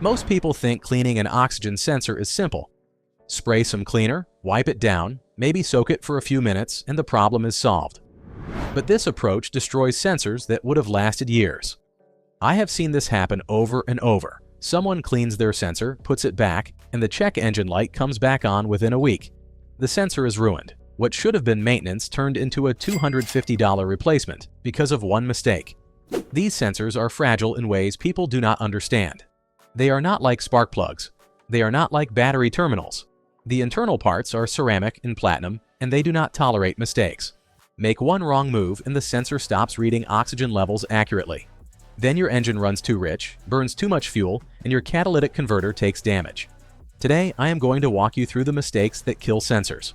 Most people think cleaning an oxygen sensor is simple. Spray some cleaner, wipe it down, maybe soak it for a few minutes, and the problem is solved. But this approach destroys sensors that would have lasted years. I have seen this happen over and over. Someone cleans their sensor, puts it back, and the check engine light comes back on within a week. The sensor is ruined. What should have been maintenance turned into a $250 replacement because of one mistake. These sensors are fragile in ways people do not understand. They are not like spark plugs. They are not like battery terminals. The internal parts are ceramic and platinum, and they do not tolerate mistakes. Make one wrong move and the sensor stops reading oxygen levels accurately. Then your engine runs too rich, burns too much fuel, and your catalytic converter takes damage. Today, I am going to walk you through the mistakes that kill sensors.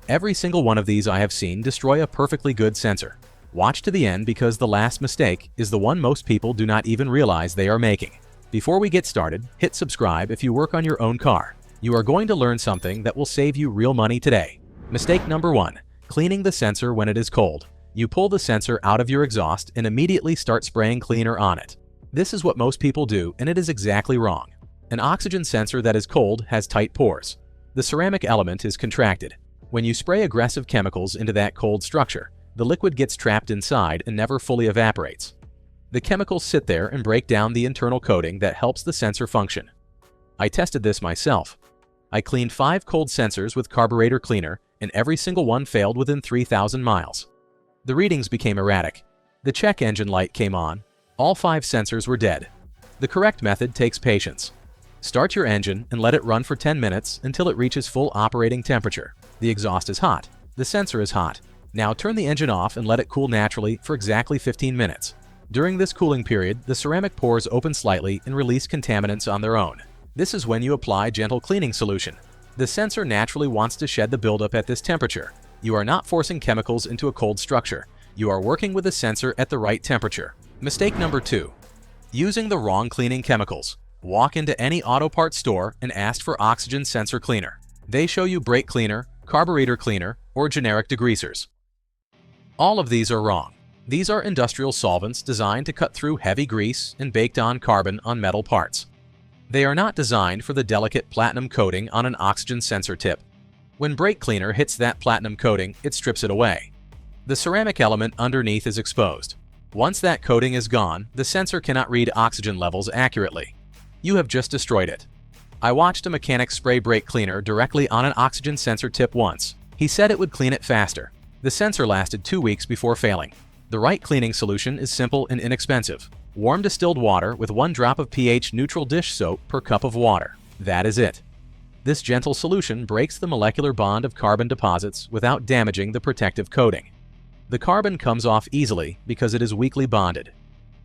Every single one of these I have seen destroy a perfectly good sensor. Watch to the end because the last mistake is the one most people do not even realize they are making. Before we get started, hit subscribe if you work on your own car. You are going to learn something that will save you real money today. Mistake number 1. Cleaning the sensor when it is cold. You pull the sensor out of your exhaust and immediately start spraying cleaner on it. This is what most people do, and it is exactly wrong. An oxygen sensor that is cold has tight pores. The ceramic element is contracted. When you spray aggressive chemicals into that cold structure, the liquid gets trapped inside and never fully evaporates. The chemicals sit there and break down the internal coating that helps the sensor function. I tested this myself. I cleaned 5 cold sensors with carburetor cleaner, and every single one failed within 3,000 miles. The readings became erratic. The check engine light came on. All 5 sensors were dead. The correct method takes patience. Start your engine and let it run for 10 minutes until it reaches full operating temperature. The exhaust is hot. The sensor is hot. Now turn the engine off and let it cool naturally for exactly 15 minutes. During this cooling period, the ceramic pores open slightly and release contaminants on their own. This is when you apply gentle cleaning solution. The sensor naturally wants to shed the buildup at this temperature. You are not forcing chemicals into a cold structure. You are working with the sensor at the right temperature. Mistake number 2. Using the wrong cleaning chemicals. Walk into any auto parts store and ask for oxygen sensor cleaner. They show you brake cleaner, carburetor cleaner, or generic degreasers. All of these are wrong. These are industrial solvents designed to cut through heavy grease and baked on carbon on metal parts. They are not designed for the delicate platinum coating on an oxygen sensor tip. When brake cleaner hits that platinum coating, it strips it away. The ceramic element underneath is exposed. Once that coating is gone, the sensor cannot read oxygen levels accurately. You have just destroyed it. I watched a mechanic spray brake cleaner directly on an oxygen sensor tip once. He said it would clean it faster. The sensor lasted 2 weeks before failing. The right cleaning solution is simple and inexpensive. Warm distilled water with 1 drop of pH-neutral dish soap per cup of water. That is it. This gentle solution breaks the molecular bond of carbon deposits without damaging the protective coating. The carbon comes off easily because it is weakly bonded.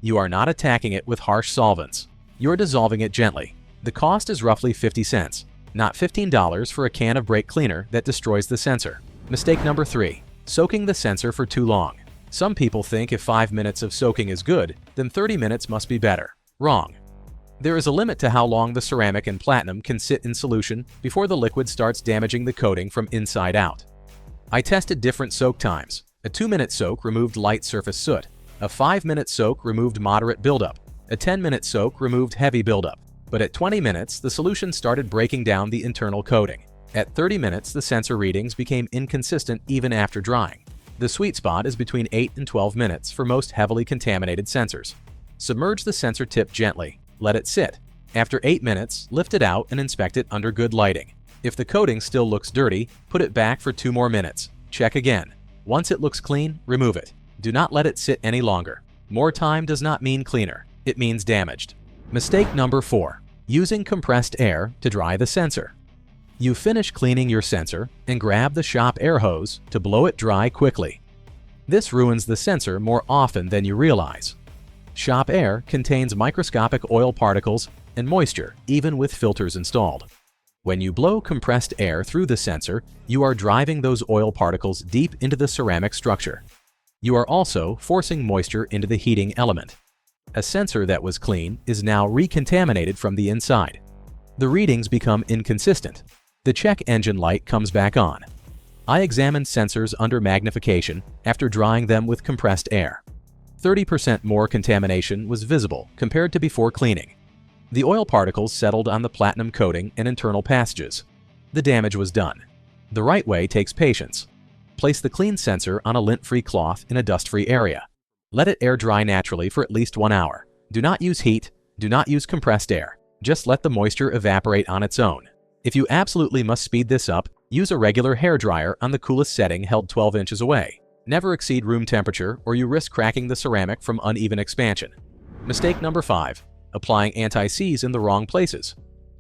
You are not attacking it with harsh solvents. You're dissolving it gently. The cost is roughly 50 cents, not $15 for a can of brake cleaner that destroys the sensor. Mistake number 3. Soaking the sensor for too long. Some people think if 5 minutes of soaking is good, then 30 minutes must be better. Wrong. There is a limit to how long the ceramic and platinum can sit in solution before the liquid starts damaging the coating from inside out. I tested different soak times. A 2-minute soak removed light surface soot. A 5-minute soak removed moderate buildup. A 10-minute soak removed heavy buildup. But at 20 minutes, the solution started breaking down the internal coating. At 30 minutes, the sensor readings became inconsistent even after drying. The sweet spot is between 8 and 12 minutes for most heavily contaminated sensors. Submerge the sensor tip gently. Let it sit. After 8 minutes, lift it out and inspect it under good lighting. If the coating still looks dirty, put it back for 2 more minutes. Check again. Once it looks clean, remove it. Do not let it sit any longer. More time does not mean cleaner. It means damaged. Mistake number 4. Using compressed air to dry the sensor. You finish cleaning your sensor and grab the shop air hose to blow it dry quickly. This ruins the sensor more often than you realize. Shop air contains microscopic oil particles and moisture even with filters installed. When you blow compressed air through the sensor, you are driving those oil particles deep into the ceramic structure. You are also forcing moisture into the heating element. A sensor that was clean is now recontaminated from the inside. The readings become inconsistent. The check engine light comes back on. I examined sensors under magnification after drying them with compressed air. 30% more contamination was visible compared to before cleaning. The oil particles settled on the platinum coating and internal passages. The damage was done. The right way takes patience. Place the clean sensor on a lint-free cloth in a dust-free area. Let it air dry naturally for at least 1 hour. Do not use heat. Do not use compressed air. Just let the moisture evaporate on its own. If you absolutely must speed this up, use a regular hairdryer on the coolest setting held 12 inches away. Never exceed room temperature or you risk cracking the ceramic from uneven expansion. Mistake number 5. Applying anti-seize in the wrong places.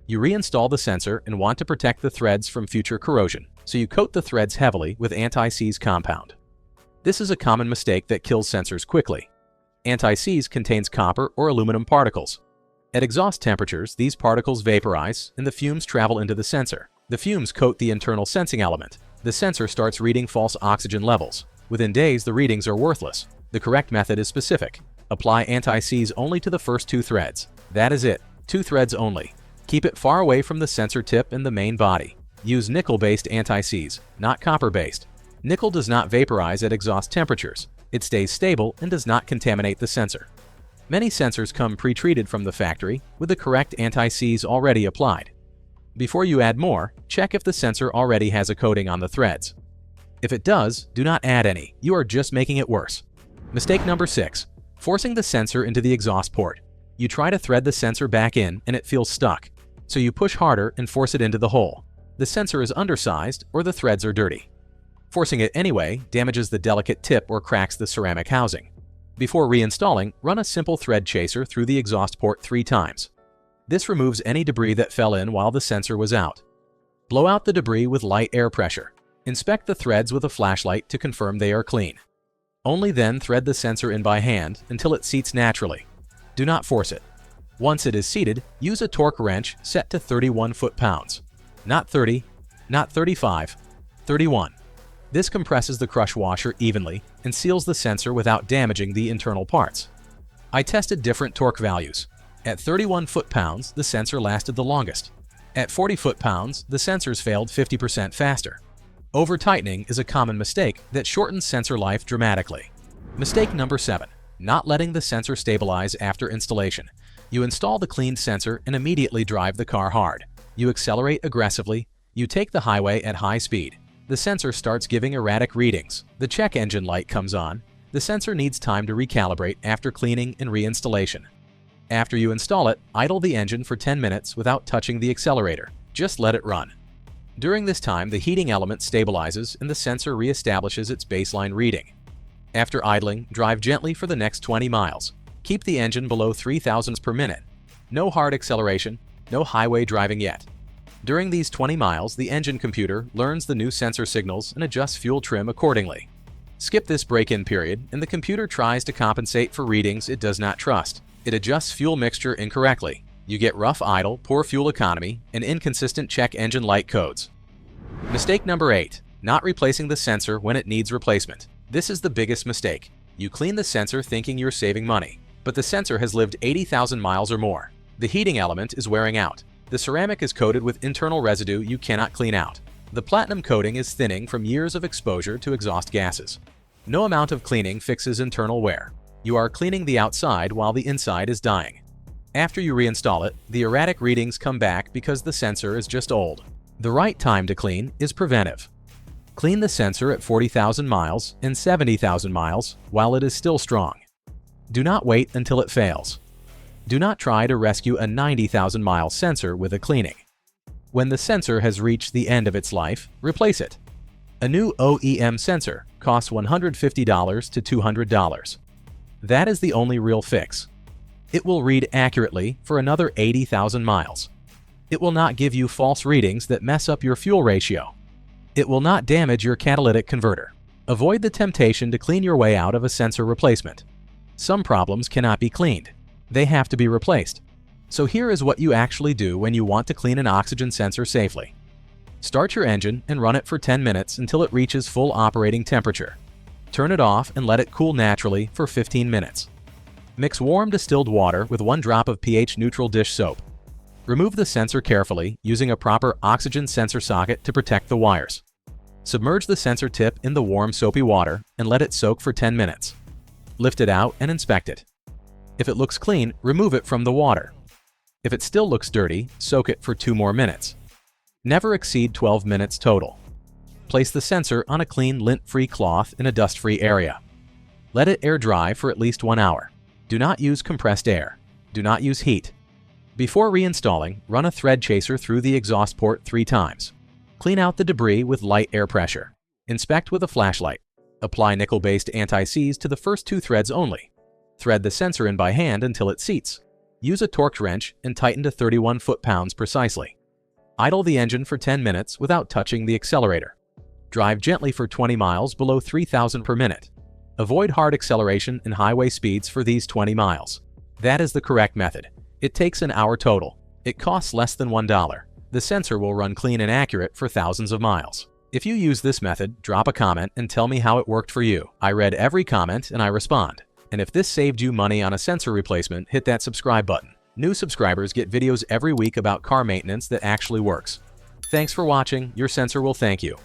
You reinstall the sensor and want to protect the threads from future corrosion, so you coat the threads heavily with anti-seize compound. This is a common mistake that kills sensors quickly. Anti-seize contains copper or aluminum particles. At exhaust temperatures, these particles vaporize and the fumes travel into the sensor. The fumes coat the internal sensing element. The sensor starts reading false oxygen levels. Within days, the readings are worthless. The correct method is specific. Apply anti-seize only to the first 2 threads. That is it. 2 threads only. Keep it far away from the sensor tip and the main body. Use nickel-based anti-seize, not copper-based. Nickel does not vaporize at exhaust temperatures. It stays stable and does not contaminate the sensor. Many sensors come pre-treated from the factory with the correct anti-seize already applied. Before you add more, check if the sensor already has a coating on the threads. If it does, do not add any. You are just making it worse. Mistake number 6. Forcing the sensor into the exhaust port. You try to thread the sensor back in and it feels stuck. So you push harder and force it into the hole. The sensor is undersized or the threads are dirty. Forcing it anyway damages the delicate tip or cracks the ceramic housing. Before reinstalling, run a simple thread chaser through the exhaust port 3 times. This removes any debris that fell in while the sensor was out. Blow out the debris with light air pressure. Inspect the threads with a flashlight to confirm they are clean. Only then thread the sensor in by hand until it seats naturally. Do not force it. Once it is seated, use a torque wrench set to 31 foot-pounds. Not 30, not 35, 31. This compresses the crush washer evenly and seals the sensor without damaging the internal parts. I tested different torque values. At 31 foot-pounds, the sensor lasted the longest. At 40 foot-pounds, the sensors failed 50% faster. Over-tightening is a common mistake that shortens sensor life dramatically. Mistake number 7. Not letting the sensor stabilize after installation. You install the cleaned sensor and immediately drive the car hard. You accelerate aggressively. You take the highway at high speed. The sensor starts giving erratic readings. The check engine light comes on. The sensor needs time to recalibrate after cleaning and reinstallation. After you install it, idle the engine for 10 minutes without touching the accelerator. Just let it run. During this time, the heating element stabilizes and the sensor reestablishes its baseline reading. After idling, drive gently for the next 20 miles. Keep the engine below 3 thousandths per minute. No hard acceleration, no highway driving yet. During these 20 miles, the engine computer learns the new sensor signals and adjusts fuel trim accordingly. Skip this break-in period, and the computer tries to compensate for readings it does not trust. It adjusts fuel mixture incorrectly. You get rough idle, poor fuel economy, and inconsistent check engine light codes. Mistake number 8. Not replacing the sensor when it needs replacement. This is the biggest mistake. You clean the sensor thinking you're saving money, but the sensor has lived 80,000 miles or more. The heating element is wearing out. The ceramic is coated with internal residue you cannot clean out. The platinum coating is thinning from years of exposure to exhaust gases. No amount of cleaning fixes internal wear. You are cleaning the outside while the inside is dying. After you reinstall it, the erratic readings come back because the sensor is just old. The right time to clean is preventive. Clean the sensor at 40,000 miles and 70,000 miles while it is still strong. Do not wait until it fails. Do not try to rescue a 90,000-mile sensor with a cleaning. When the sensor has reached the end of its life, replace it. A new OEM sensor costs $150 to $200. That is the only real fix. It will read accurately for another 80,000 miles. It will not give you false readings that mess up your fuel ratio. It will not damage your catalytic converter. Avoid the temptation to clean your way out of a sensor replacement. Some problems cannot be cleaned. They have to be replaced. So here is what you actually do when you want to clean an oxygen sensor safely. Start your engine and run it for 10 minutes until it reaches full operating temperature. Turn it off and let it cool naturally for 15 minutes. Mix warm distilled water with 1 drop of pH-neutral dish soap. Remove the sensor carefully using a proper oxygen sensor socket to protect the wires. Submerge the sensor tip in the warm soapy water and let it soak for 10 minutes. Lift it out and inspect it. If it looks clean, remove it from the water. If it still looks dirty, soak it for 2 more minutes. Never exceed 12 minutes total. Place the sensor on a clean lint-free cloth in a dust-free area. Let it air dry for at least 1 hour. Do not use compressed air. Do not use heat. Before reinstalling, run a thread chaser through the exhaust port 3 times. Clean out the debris with light air pressure. Inspect with a flashlight. Apply nickel-based anti-seize to the first 2 threads only. Thread the sensor in by hand until it seats. Use a torque wrench and tighten to 31 foot-pounds precisely. Idle the engine for 10 minutes without touching the accelerator. Drive gently for 20 miles below 3,000 per minute. Avoid hard acceleration and highway speeds for these 20 miles. That is the correct method. It takes an hour total. It costs less than $1. The sensor will run clean and accurate for thousands of miles. If you use this method, drop a comment and tell me how it worked for you. I read every comment and I respond. And if this saved you money on a sensor replacement, hit that subscribe button. New subscribers get videos every week about car maintenance that actually works. Thanks for watching. Your sensor will thank you.